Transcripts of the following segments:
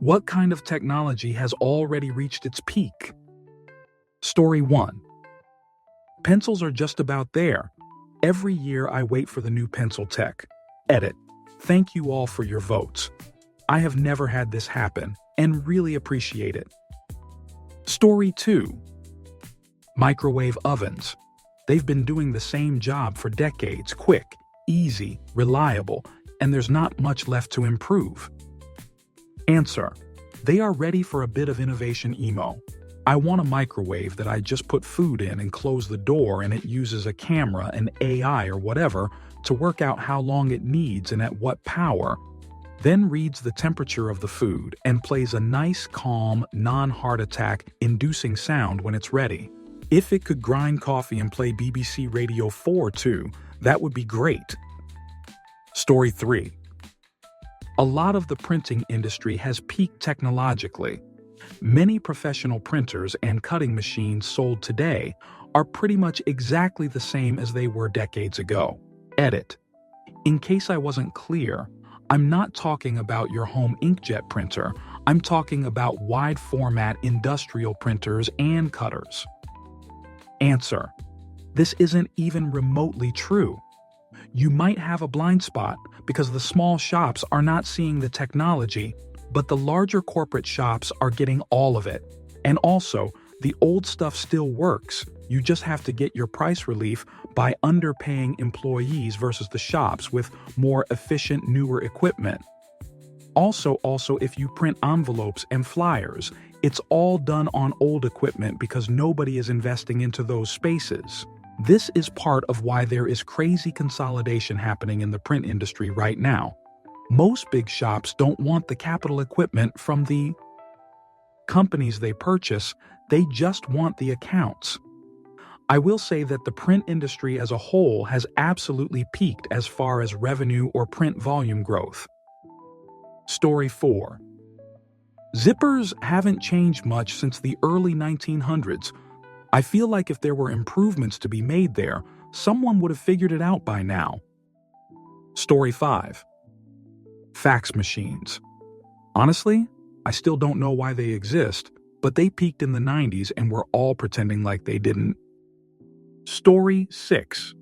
What kind of technology has already reached its peak? Story 1. Pencils are just about there. Every year I wait for the new pencil tech. Edit. Thank you all for your votes. I have never had this happen and really appreciate it. Story 2. Microwave ovens. They've been doing the same job for decades, quick, easy, reliable, and there's not much left to improve. Answer. They are ready for a bit of innovation emo. I want a microwave that I just put food in and close the door and it uses a camera and AI or whatever to work out how long it needs and at what power, then reads the temperature of the food and plays a nice, calm, non-heart attack inducing sound when it's ready. If it could grind coffee and play BBC Radio 4 too, that would be great. Story 3. A lot of the printing industry has peaked technologically. Many professional printers and cutting machines sold today are pretty much exactly the same as they were decades ago. Edit. In case I wasn't clear, I'm not talking about your home inkjet printer. I'm talking about wide-format industrial printers and cutters. Answer. This isn't even remotely true. You might have a blind spot because the small shops are not seeing the technology, but the larger corporate shops are getting all of it. And also, the old stuff still works. You just have to get your price relief by underpaying employees versus the shops with more efficient, newer equipment. Also, if you print envelopes and flyers, it's all done on old equipment because nobody is investing into those spaces. This is part of why there is crazy consolidation happening in the print industry right now. Most big shops don't want the capital equipment from the companies they purchase, they just want the accounts. I will say that the print industry as a whole has absolutely peaked as far as revenue or print volume growth. Story 4. Zippers haven't changed much since the early 1900s. I feel like if there were improvements to be made there, someone would have figured it out by now. Story 5. Fax machines. Honestly, I still don't know why they exist, but they peaked in the 90s and we're all pretending like they didn't. Story 6.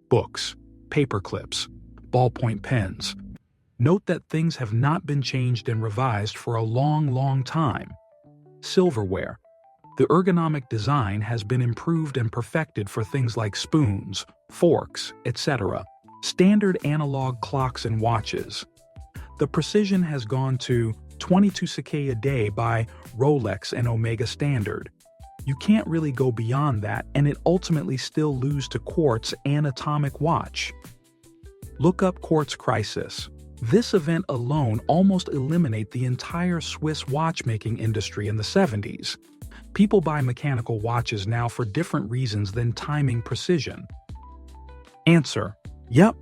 Books, paper clips, ballpoint pens. Note that things have not been changed and revised for a long time. Silverware. The ergonomic design has been improved and perfected for things like spoons, forks, etc. Standard analog clocks and watches. The precision has gone to 22 seconds a day by Rolex and Omega Standard. You can't really go beyond that, and it ultimately still loses to quartz and atomic watch. Look up quartz crisis. This event alone almost eliminated the entire Swiss watchmaking industry in the 70s. People buy mechanical watches now for different reasons than timing precision. Answer. Yep.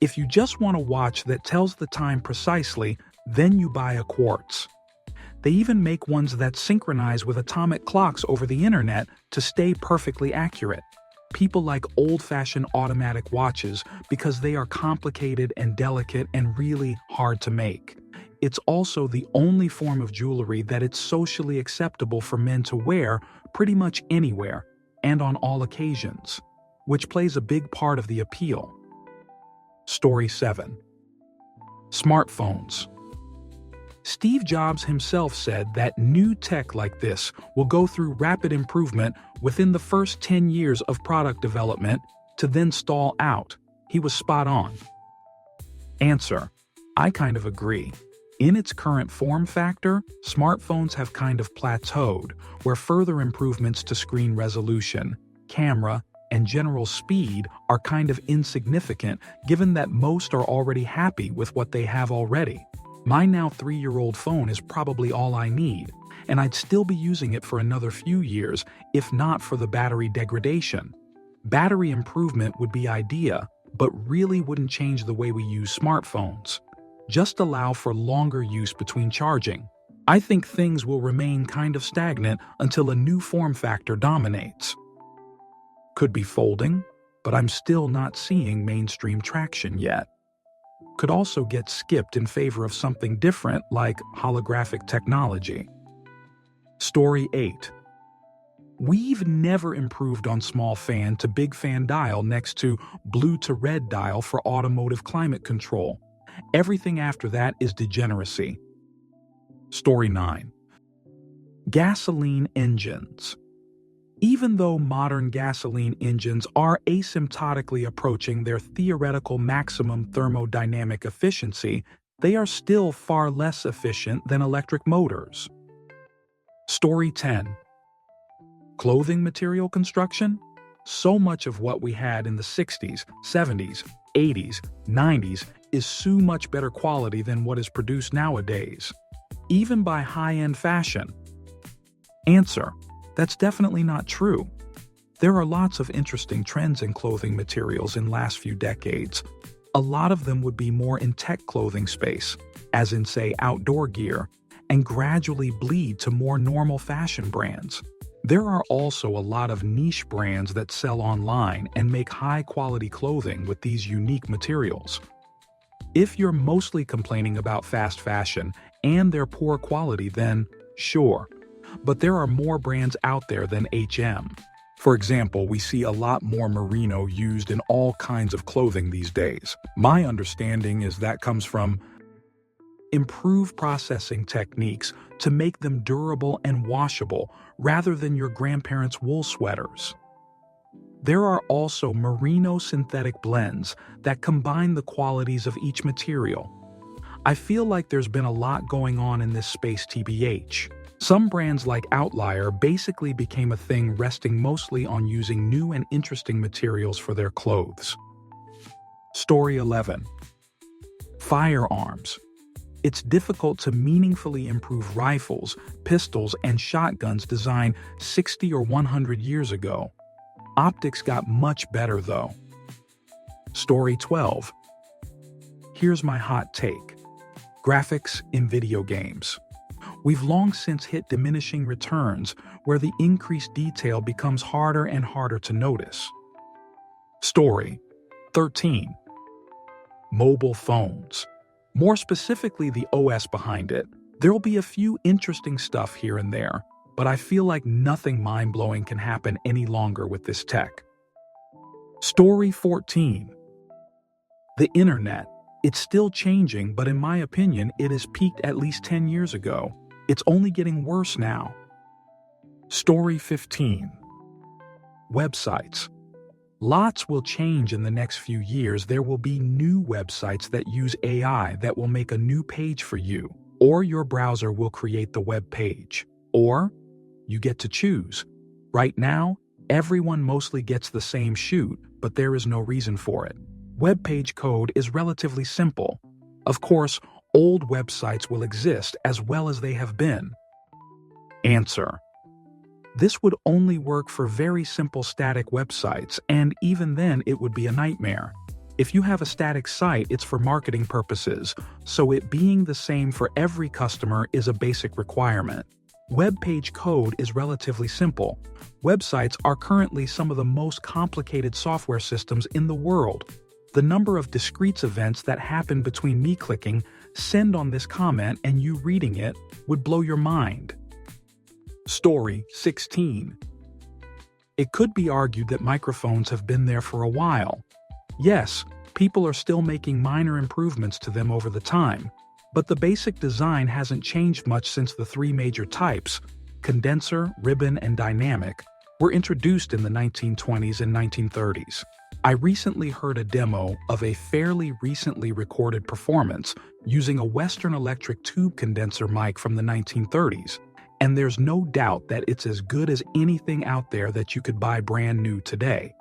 If you just want a watch that tells the time precisely, then you buy a quartz. They even make ones that synchronize with atomic clocks over the internet to stay perfectly accurate. People like old-fashioned automatic watches because they are complicated and delicate and really hard to make. It's also the only form of jewelry that it's socially acceptable for men to wear pretty much anywhere and on all occasions, which plays a big part of the appeal. Story 7. Smartphones. Steve Jobs himself said that new tech like this will go through rapid improvement within the first 10 years of product development to then stall out. He was spot on. Answer. I kind of agree. In its current form factor, smartphones have kind of plateaued, where further improvements to screen resolution, camera, and general speed are kind of insignificant given that most are already happy with what they have already. My now 3-year-old phone is probably all I need, and I'd still be using it for another few years if not for the battery degradation. Battery improvement would be ideal, but really wouldn't change the way we use smartphones. Just allow for longer use between charging. I think things will remain kind of stagnant until a new form factor dominates. Could be folding, but I'm still not seeing mainstream traction yet. could also get skipped in favor of something different like holographic technology. Story 8. We've never improved on small fan to big fan dial next to blue to red dial for automotive climate control. Everything after that is degeneracy. Story 9. Gasoline engines. Even though modern gasoline engines are asymptotically approaching their theoretical maximum thermodynamic efficiency, they are still far less efficient than electric motors. Story 10. Clothing material construction? So much of what we had in the 60s, 70s, 80s, 90s is so much better quality than what is produced nowadays, even by high-end fashion. Answer: that's definitely not true. There are lots of interesting trends in clothing materials in last few decades. A lot of them would be more in tech clothing space, as in say outdoor gear, and gradually bleed to more normal fashion brands. There are also a lot of niche brands that sell online and make high-quality clothing with these unique materials. If you're mostly complaining about fast fashion and their poor quality, then sure. But there are more brands out there than H&M. For example, we see a lot more merino used in all kinds of clothing these days. My understanding is that comes from improved processing techniques to make them durable and washable rather than your grandparents' wool sweaters. There are also merino synthetic blends that combine the qualities of each material. I feel like there's been a lot going on in this space TBH. Some brands like Outlier basically became a thing resting mostly on using new and interesting materials for their clothes. Story 11. Firearms. It's difficult to meaningfully improve rifles, pistols, and shotguns designed 60 or 100 years ago. Optics got much better though. Story 12. Here's my hot take. Graphics in video games. We've long since hit diminishing returns where the increased detail becomes harder and harder to notice. Story 13. Mobile phones. More specifically, the OS behind it. There'll be a few interesting stuff here and there, but I feel like nothing mind-blowing can happen any longer with this tech. Story 14. The internet. It's still changing, but in my opinion, it has peaked at least 10 years ago. It's only getting worse now. Story 15. Websites. Lots will change in the next few years. There will be new websites that use AI that will make a new page for you, or your browser will create the web page, or you get to choose. Right now, everyone mostly gets the same shoot, but there is no reason for it. Web page code is relatively simple. Of course, old websites will exist as well as they have been. Answer: this would only work for very simple static websites, and even then it would be a nightmare. If you have a static site, it's for marketing purposes, so it being the same for every customer is a basic requirement. Web page code is relatively simple. Websites are currently some of the most complicated software systems in the world. The number of discrete events that happen between me clicking send on this comment and you reading it would blow your mind. Story 16. It could be argued that microphones have been there for a while. Yes, people are still making minor improvements to them over the time, but the basic design hasn't changed much since the three major types, condenser, ribbon, and dynamic, were introduced in the 1920s and 1930s. I recently heard a demo of a fairly recently recorded performance using a Western Electric tube condenser mic from the 1930s, and there's no doubt that it's as good as anything out there that you could buy brand new today.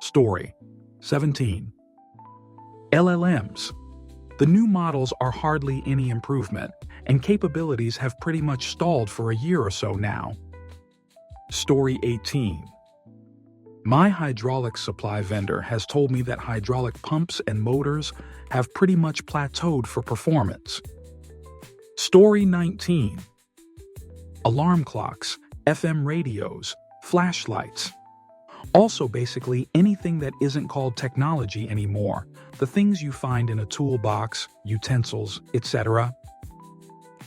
Story 17. LLMs. The new models are hardly any improvement, and capabilities have pretty much stalled for a year or so now. Story 18. My hydraulic supply vendor has told me that hydraulic pumps and motors have pretty much plateaued for performance. Story 19. Alarm clocks, FM radios, flashlights. Also basically anything that isn't called technology anymore, the things you find in a toolbox, utensils, etc.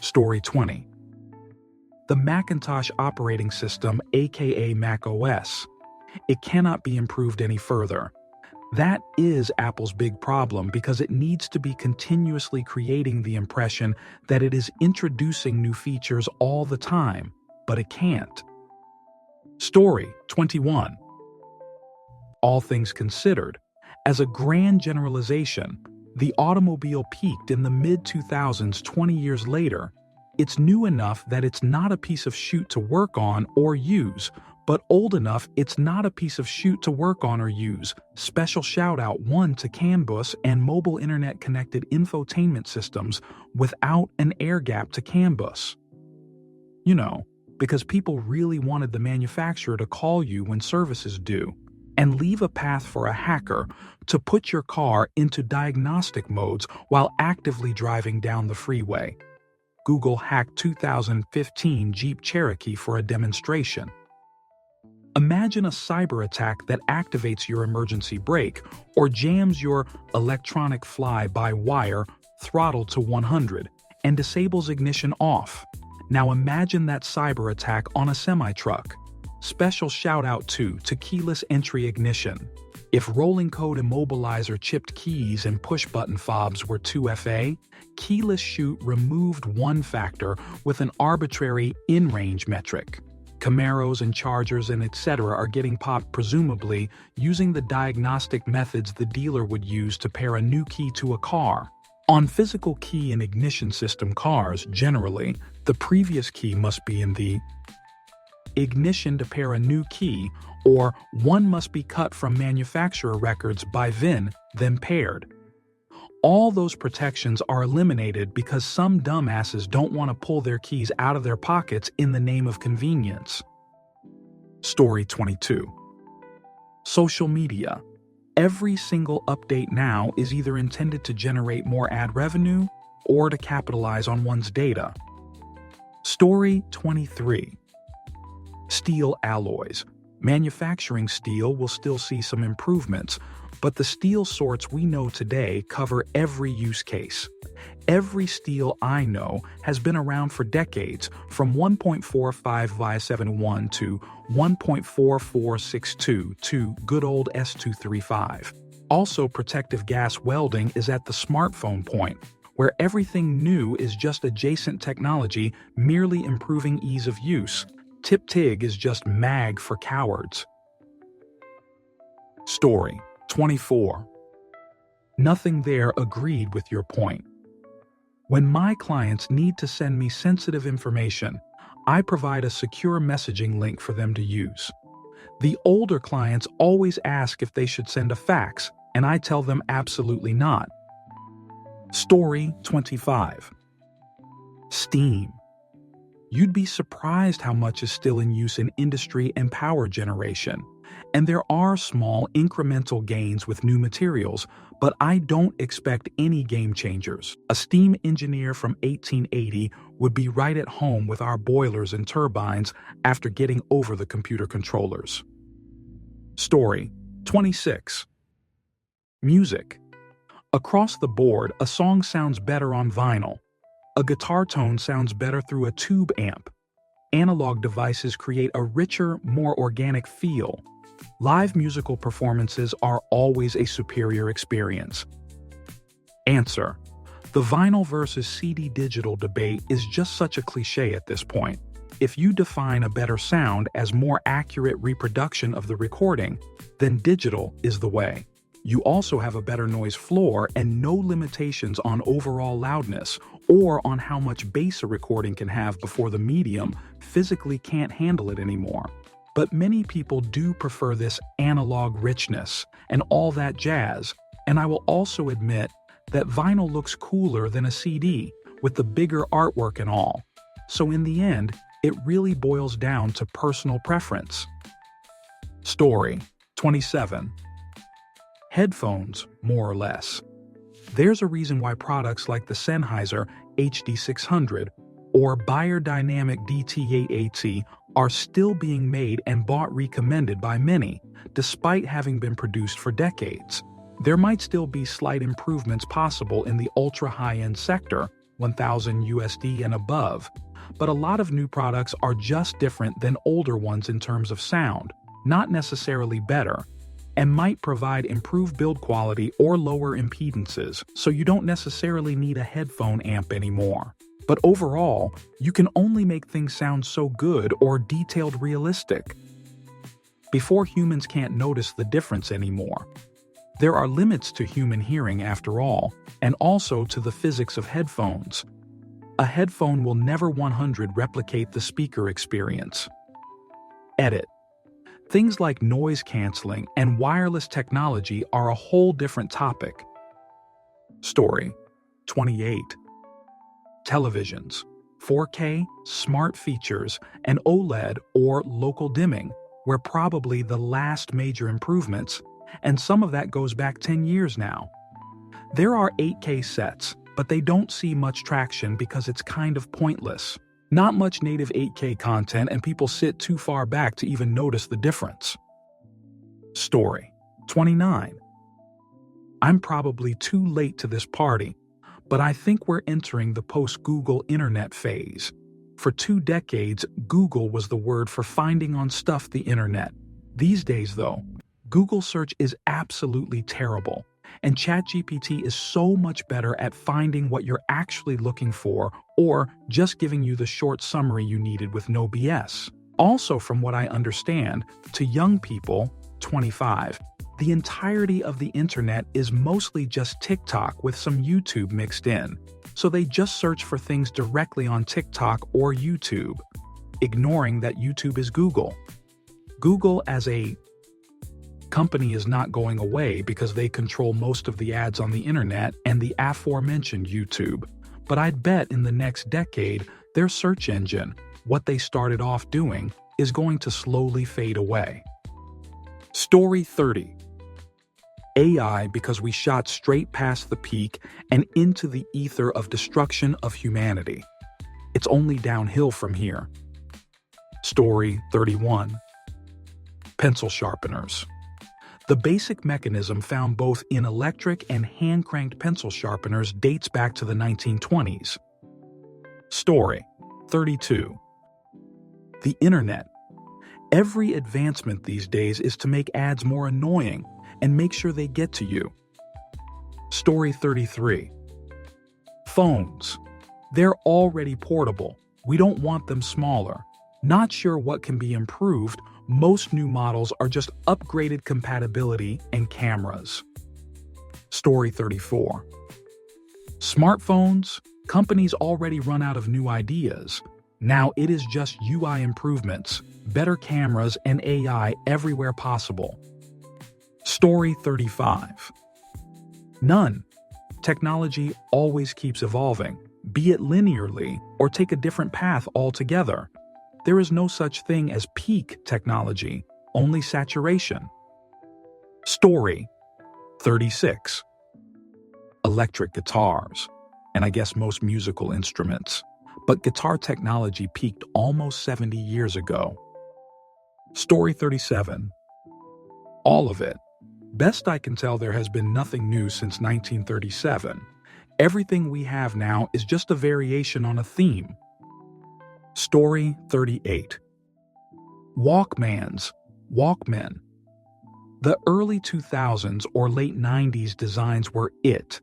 Story 20. The Macintosh operating system, aka Mac OS. It cannot be improved any further. That is Apple's big problem because it needs to be continuously creating the impression that it is introducing new features all the time, but it can't. Story 21. All things considered, as a grand generalization, the automobile peaked in the mid-2000s 20 years later. It's new enough that it's not a piece of shit to work on or use, but old enough it's not a piece of shit to work on or use. Special shout out one to CAN bus and mobile internet connected infotainment systems without an air gap to CAN bus. You know, because people really wanted the manufacturer to call you when service is due, and leave a path for a hacker to put your car into diagnostic modes while actively driving down the freeway. Google hacked 2015 Jeep Cherokee for a demonstration. Imagine a cyber attack that activates your emergency brake or jams your electronic fly-by-wire throttle to 100 and disables ignition off. Now imagine that cyber attack on a semi-truck. Special shout out to keyless entry ignition. If rolling code immobilizer chipped keys and push-button fobs were 2FA, keyless shoot removed one factor with an arbitrary in-range metric. Camaros and Chargers and etc. are getting popped presumably using the diagnostic methods the dealer would use to pair a new key to a car. On physical key and ignition system cars, generally, the previous key must be in the ignition to pair a new key, or one must be cut from manufacturer records by VIN, then paired. All those protections are eliminated because some dumbasses don't want to pull their keys out of their pockets in the name of convenience. Story 22. Social media. Every single update now is either intended to generate more ad revenue or to capitalize on one's data. Story 23. Steel alloys. Manufacturing steel will still see some improvements, but the steel sorts we know today cover every use case. Every steel I know has been around for decades, from 1.45 Vi71 to 1.4462 to good old S235. Also, protective gas welding is at the smartphone point, where everything new is just adjacent technology merely improving ease of use. Tip-TIG is just mag for cowards. Story 24. Nothing there agreed with your point. When my clients need to send me sensitive information, I provide a secure messaging link for them to use. The older clients always ask if they should send a fax, and I tell them absolutely not. Story 25. Steam. You'd be surprised how much is still in use in industry and power generation. And there are small incremental gains with new materials, but I don't expect any game changers. A steam engineer from 1880 would be right at home with our boilers and turbines after getting over the computer controllers. Story 26. Music. Across the board, a song sounds better on vinyl. A guitar tone sounds better through a tube amp. Analog devices create a richer, more organic feel. Live musical performances are always a superior experience. Answer. The vinyl versus CD digital debate is just such a cliche at this point. If you define a better sound as more accurate reproduction of the recording, then digital is the way. You also have a better noise floor and no limitations on overall loudness or on how much bass a recording can have before the medium physically can't handle it anymore. But many people do prefer this analog richness and all that jazz, and I will also admit that vinyl looks cooler than a CD with the bigger artwork and all. So in the end, it really boils down to personal preference. Story 27. Headphones, more or less. There's a reason why products like the Sennheiser HD600 or Beyerdynamic DT880 are still being made and bought recommended by many, despite having been produced for decades. There might still be slight improvements possible in the ultra-high-end sector, 1000 USD and above, but a lot of new products are just different than older ones in terms of sound, not necessarily better, and might provide improved build quality or lower impedances, so you don't necessarily need a headphone amp anymore. But overall, you can only make things sound so good or detailed realistic before humans can't notice the difference anymore. There are limits to human hearing after all, and also to the physics of headphones. A headphone will never 100 replicate the speaker experience. Edit. Things like noise canceling and wireless technology are a whole different topic. Story 28. Televisions, 4K, smart features, and OLED or local dimming were probably the last major improvements, and some of that goes back 10 years now. There are 8K sets, but they don't see much traction because it's kind of pointless. Not much native 8K content, and people sit too far back to even notice the difference. Story 29. I'm probably too late to this party, but I think we're entering the post-Google internet phase. For 2 decades, Google was the word for finding on stuff the internet. These days, though, Google search is absolutely terrible, and ChatGPT is so much better at finding what you're actually looking for or just giving you the short summary you needed with no BS. Also, from what I understand, to young people, 25, the entirety of the internet is mostly just TikTok with some YouTube mixed in, so they just search for things directly on TikTok or YouTube, ignoring that YouTube is Google. Google as a company is not going away because they control most of the ads on the internet and the aforementioned YouTube, but I'd bet in the next decade their search engine, what they started off doing, is going to slowly fade away. Story 30. AI because we shot straight past the peak and into the ether of destruction of humanity. It's only downhill from here. Story 31. Pencil sharpeners. The basic mechanism found both in electric and hand-cranked pencil sharpeners dates back to the 1920s. Story 32. The internet. Every advancement these days is to make ads more annoying and make sure they get to you. Story 33. Phones. They're already portable. We don't want them smaller. Not sure what can be improved. Most new models are just upgraded compatibility and cameras. Story 34. Smartphones. Companies already run out of new ideas. Now it is just UI improvements, better cameras, and AI everywhere possible. Story 35. None. Technology always keeps evolving, be it linearly or take a different path altogether. There is no such thing as peak technology, only saturation. Story 36. Electric guitars, and I guess most musical instruments, but guitar technology peaked almost 70 years ago. Story 37. All of it. Best I can tell, there has been nothing new since 1937. Everything we have now is just a variation on a theme. Story 38. Walkman. The early 2000s or late 90s designs were it.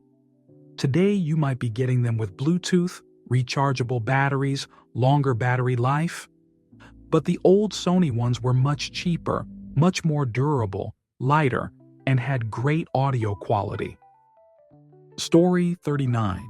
Today you might be getting them with Bluetooth, rechargeable batteries, longer battery life. But the old Sony ones were much cheaper, much more durable, lighter, and had great audio quality. Story 39.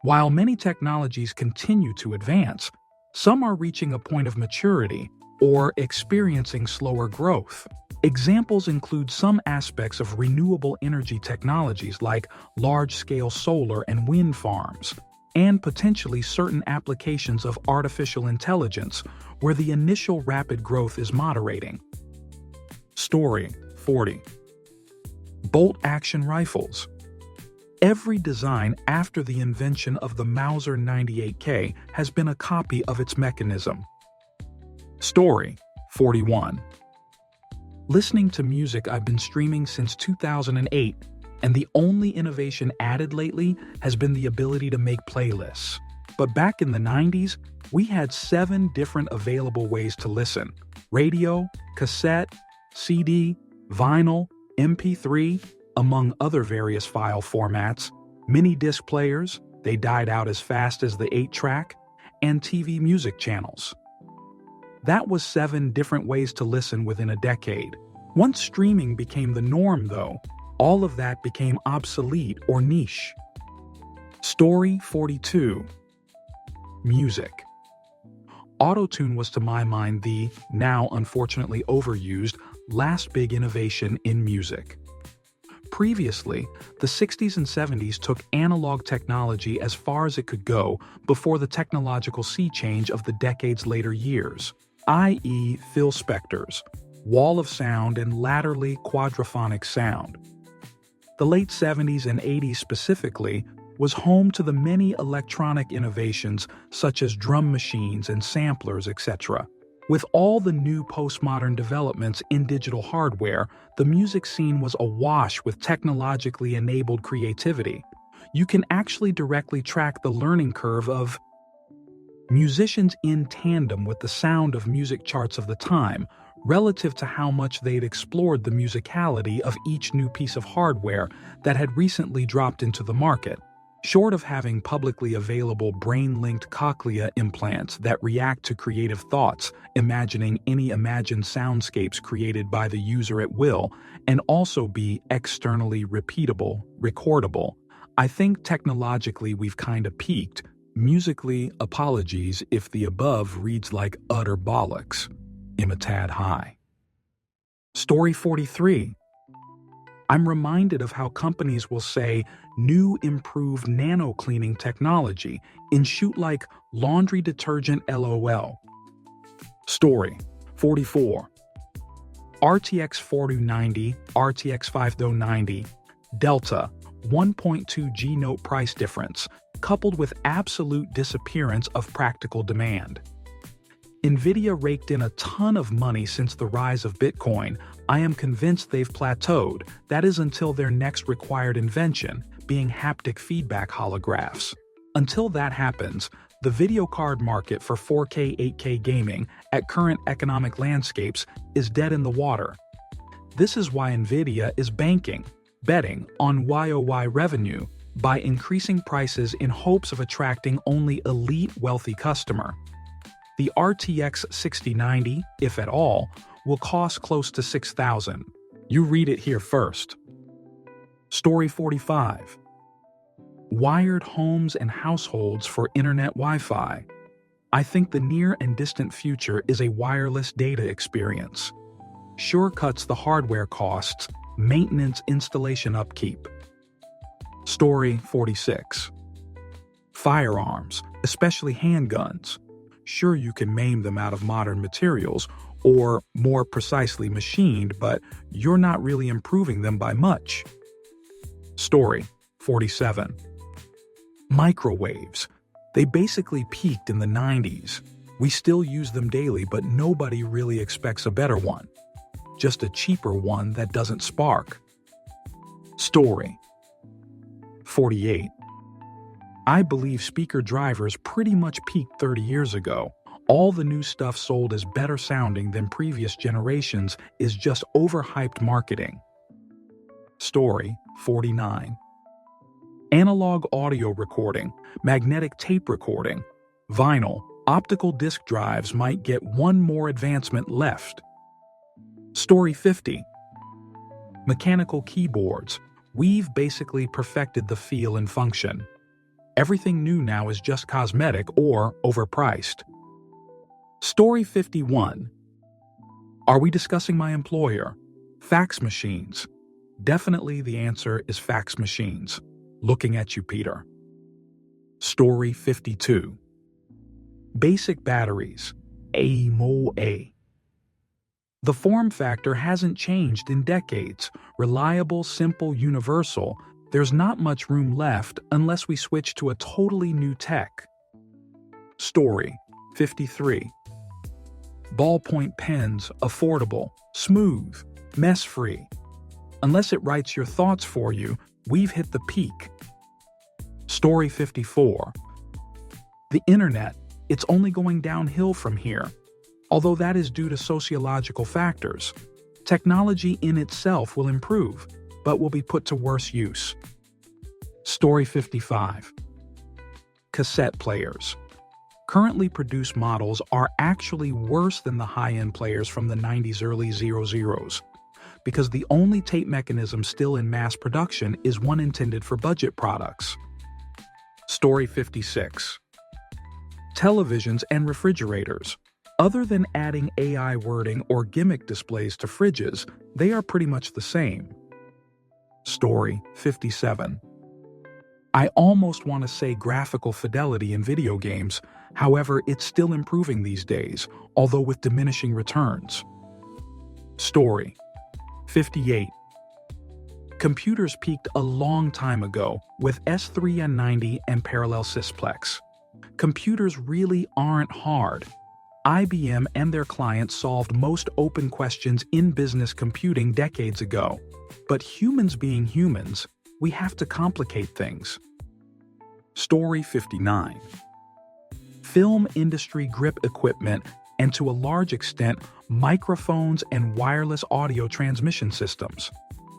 While many technologies continue to advance, some are reaching a point of maturity or experiencing slower growth. Examples include some aspects of renewable energy technologies like large-scale solar and wind farms, and potentially certain applications of artificial intelligence where the initial rapid growth is moderating. Story 40. Bolt-action rifles. Every design after the invention of the Mauser 98K has been a copy of its mechanism. Story 41. Listening to music I've been streaming since 2008, and the only innovation added lately has been the ability to make playlists. But back in the 90s, we had 7 different available ways to listen: radio, cassette, CD, vinyl, MP3, among other various file formats, mini disc players, they died out as fast as the 8-track, and TV music channels. That was 7 different ways to listen within a decade. Once streaming became the norm, though, all of that became obsolete or niche. Story 42. Music. Autotune was to my mind the, now unfortunately overused, last big innovation in music. Previously, the 60s and 70s took analog technology as far as it could go before the technological sea change of the decade's later years, i.e. Phil Spector's wall of sound and latterly quadraphonic sound. The late 70s and 80s specifically was home to the many electronic innovations such as drum machines and samplers, etc. With all the new postmodern developments in digital hardware, the music scene was awash with technologically enabled creativity. You can actually directly track the learning curve of musicians in tandem with the sound of music charts of the time, relative to how much they'd explored the musicality of each new piece of hardware that had recently dropped into the market. Short of having publicly available brain-linked cochlea implants that react to creative thoughts, imagining any imagined soundscapes created by the user at will, and also be externally repeatable, recordable, I think technologically we've kinda peaked. Musically, apologies if the above reads like utter bollocks. I'm a tad high. Story 43. I'm reminded of how companies will say new improved nano-cleaning technology and shoot like laundry detergent LOL. Story 44. RTX 4090, RTX 5090, Delta, 1.2 G note price difference, coupled with absolute disappearance of practical demand. Nvidia raked in a ton of money since the rise of Bitcoin. I am convinced they've plateaued, that is until their next required invention, being haptic feedback holographs. Until that happens, the video card market for 4K, 8K gaming at current economic landscapes is dead in the water. This is why Nvidia is betting on YoY revenue by increasing prices in hopes of attracting only elite wealthy customer. The RTX 6090, if at all, will cost close to $6,000. You read it here first. Story 45. Wired homes and households for internet Wi-Fi. I think the near and distant future is a wireless data experience. Sure cuts the hardware costs, maintenance, installation, upkeep. Story 46. Firearms, especially handguns. Sure, you can maim them out of modern materials, or more precisely machined, but you're not really improving them by much. Story 47. Microwaves. They basically peaked in the 90s. We still use them daily, but nobody really expects a better one. Just a cheaper one that doesn't spark. Story 48. I believe speaker drivers pretty much peaked 30 years ago. All the new stuff sold as better sounding than previous generations is just overhyped marketing. Story 49. Analog audio recording, magnetic tape recording, vinyl, optical disc drives might get one more advancement left. Story 50. Mechanical keyboards. We've basically perfected the feel and function. Everything new now is just cosmetic or overpriced. Story 51. Are we discussing my employer? Fax machines. Definitely the answer is fax machines. Looking at you, Peter. Story 52. Basic batteries. A. The form factor hasn't changed in decades. Reliable, simple, universal. There's not much room left unless we switch to a totally new tech. Story 53. Ballpoint pens, affordable, smooth, Mess-free. Unless it writes your thoughts for you, we've hit the peak. Story 54. The internet, it's only going downhill from here. Although that is due to sociological factors. Technology in itself will improve, but will be put to worse use. Story 55. Cassette players. Currently produced models are actually worse than the high-end players from the 90s early 00s, because the only tape mechanism still in mass production is one intended for budget products. Story 56. Televisions and refrigerators. Other than adding AI wording or gimmick displays to fridges, they are pretty much the same. Story 57. I almost want to say graphical fidelity in video games, however, it's still improving these days, although with diminishing returns. Story 58. Computers peaked a long time ago with S3N90 and parallel sysplex. Computers really aren't hard. IBM and their clients solved most open questions in business computing decades ago. But humans being humans, we have to complicate things. Story 59. Film industry grip equipment and to a large extent, microphones and wireless audio transmission systems.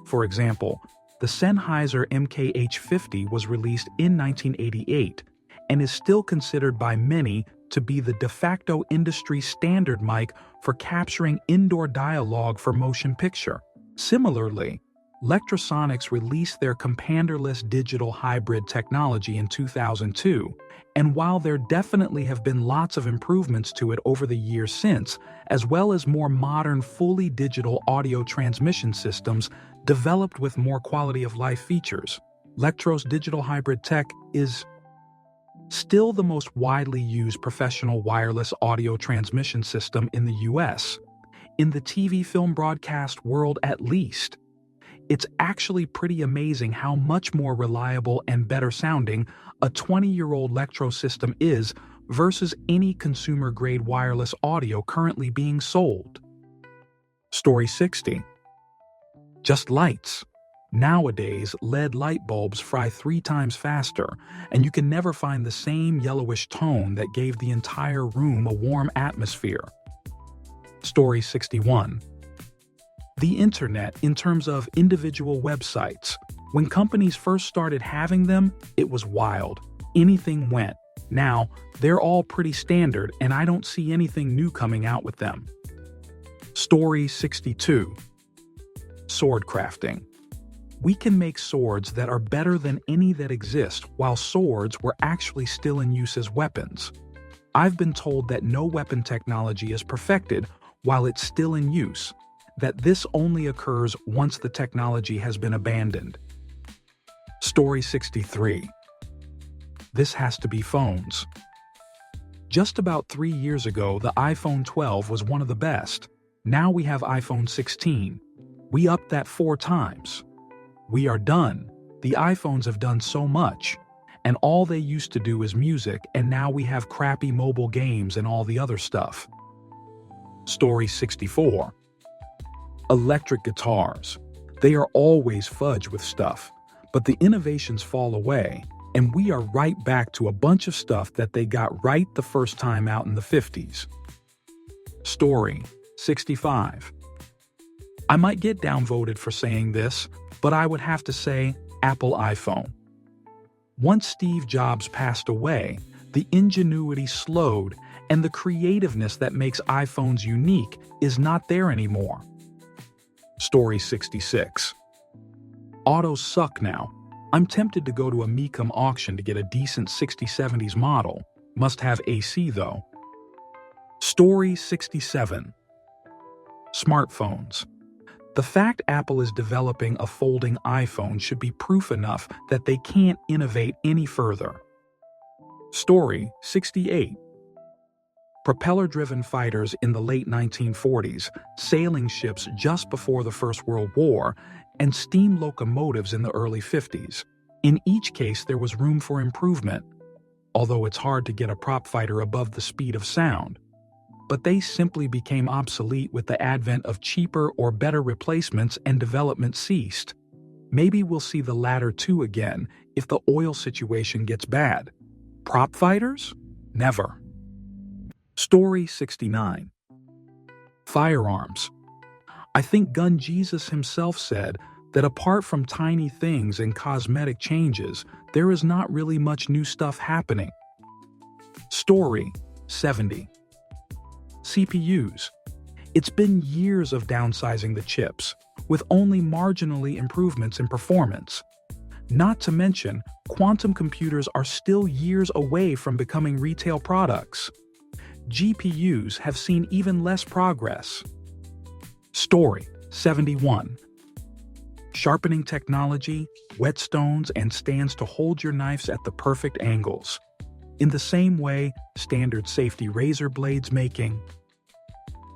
For example, the Sennheiser MKH50 was released in 1988 and is still considered by many to be the de facto industry standard mic for capturing indoor dialogue for motion picture. Similarly, Lectrosonics released their companderless digital hybrid technology in 2002, and while there definitely have been lots of improvements to it over the years since, as well as more modern fully digital audio transmission systems developed with more quality of life features, Lectro's digital hybrid tech is still the most widely used professional wireless audio transmission system in the US, in the TV film broadcast world at least. It's actually pretty amazing how much more reliable and better sounding a 20-year-old Lectro system is versus any consumer-grade wireless audio currently being sold. Story 60. Just lights. Nowadays, LED light bulbs fry 3 times faster, and you can never find the same yellowish tone that gave the entire room a warm atmosphere. Story 61. The internet in terms of individual websites. When companies first started having them, it was wild. Anything went. Now, they're all pretty standard and I don't see anything new coming out with them. Story 62. Sword crafting. We can make swords that are better than any that exist while swords were actually still in use as weapons. I've been told that no weapon technology is perfected while it's still in use, that this only occurs once the technology has been abandoned. Story 63. This has to be phones. Just about 3 years ago, the iPhone 12 was one of the best. Now we have iPhone 16. We upped that 4 times. We are done. The iPhones have done so much, and all they used to do is music, and now we have crappy mobile games and all the other stuff. Story 64. Electric guitars. They are always fudge with stuff, but the innovations fall away, and we are right back to a bunch of stuff that they got right the first time out in the 50s. Story 65. I might get downvoted for saying this, but I would have to say Apple iPhone. Once Steve Jobs passed away, the ingenuity slowed, and the creativeness that makes iPhones unique is not there anymore. Story 66. Autos suck now. I'm tempted to go to a Mecum auction to get a decent 60-70s model. Must have AC though. Story 67. Smartphones. The fact Apple is developing a folding iPhone should be proof enough that they can't innovate any further. Story 68. Propeller-driven fighters in the late 1940s, sailing ships just before the First World War, and steam locomotives in the early 50s. In each case, there was room for improvement, although it's hard to get a prop fighter above the speed of sound. but they simply became obsolete with the advent of cheaper or better replacements and development ceased. Maybe we'll see the latter too again if the oil situation gets bad. Prop fighters? Never. Story 69. Firearms. I think Gun Jesus himself said that apart from tiny things and cosmetic changes, there is not really much new stuff happening. Story 70. CPUs. It's been years of downsizing the chips, with only marginally improvements in performance. Not to mention, quantum computers are still years away from becoming retail products. GPUs have seen even less progress. Story 71. Sharpening technology, whetstones, and stands to hold your knives at the perfect angles. In the same way, standard safety razor blades making.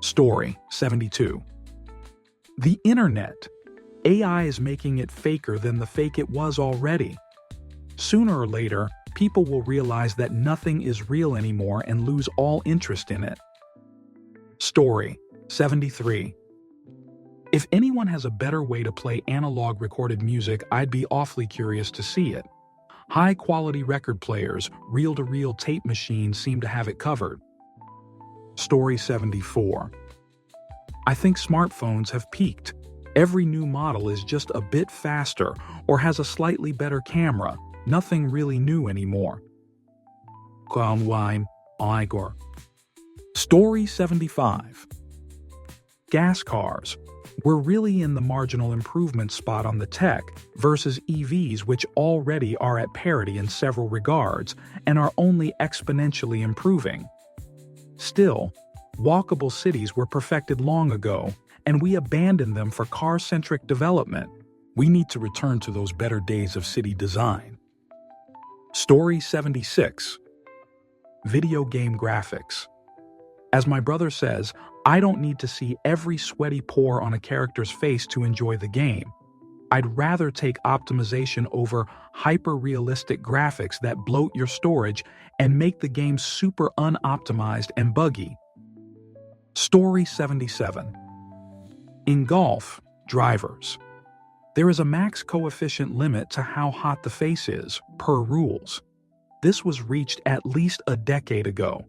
Story 72. The Internet. AI is making it faker than the fake it was already. Sooner or later, people will realize that nothing is real anymore and lose all interest in it. Story 73. If anyone has a better way to play analog recorded music, I'd be awfully curious to see it. High-quality record players, reel-to-reel tape machines seem to have it covered. Story 74. I think smartphones have peaked. Every new model is just a bit faster or has a slightly better camera. Nothing really new anymore. Igor. Story 75. Gas cars. We're really in the marginal improvement spot on the tech versus EVs, which already are at parity in several regards and are only exponentially improving. Still, walkable cities were perfected long ago, and we abandoned them for car-centric development. We need to return to those better days of city design. Story 76. Video game graphics. As my brother says, I don't need to see every sweaty pore on a character's face to enjoy the game. I'd rather take optimization over hyper-realistic graphics that bloat your storage and make the game super unoptimized and buggy. Story 77. In golf, drivers. There is a max coefficient limit to how hot the face is, per rules. This was reached at least a decade ago.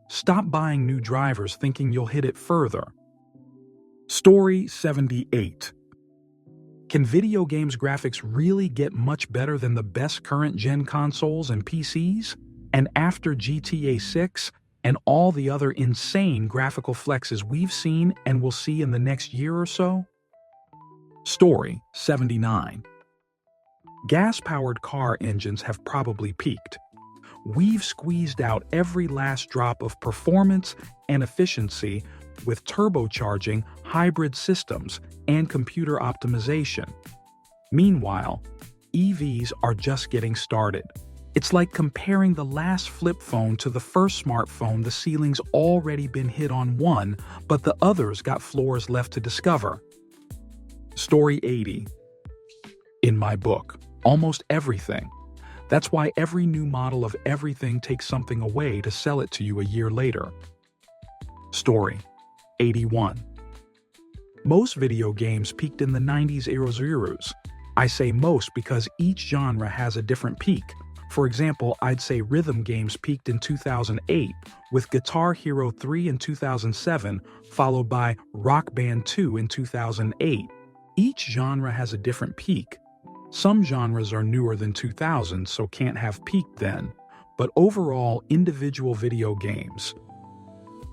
Stop buying new drivers thinking you'll hit it further. Story 78. Can video games graphics really get much better than the best current-gen consoles and PCs? And after GTA 6 and all the other insane graphical flexes we've seen and will see in the next year or so? Story 79. Gas-powered car engines have probably peaked. We've squeezed out every last drop of performance and efficiency with turbocharging, hybrid systems, and computer optimization. Meanwhile, EVs are just getting started. It's like comparing the last flip phone to the first smartphone. The ceiling's already been hit on one, but the others got floors left to discover. Story 80. In my book, almost everything. That's why every new model of everything takes something away to sell it to you a year later. Story 81. Most video games peaked in the 90s eras. I say most because each genre has a different peak. For example, I'd say rhythm games peaked in 2008, with Guitar Hero 3 in 2007, followed by Rock Band 2 in 2008. Each genre has a different peak. Some genres are newer than 2000, so can't have peaked then. But overall, individual video games,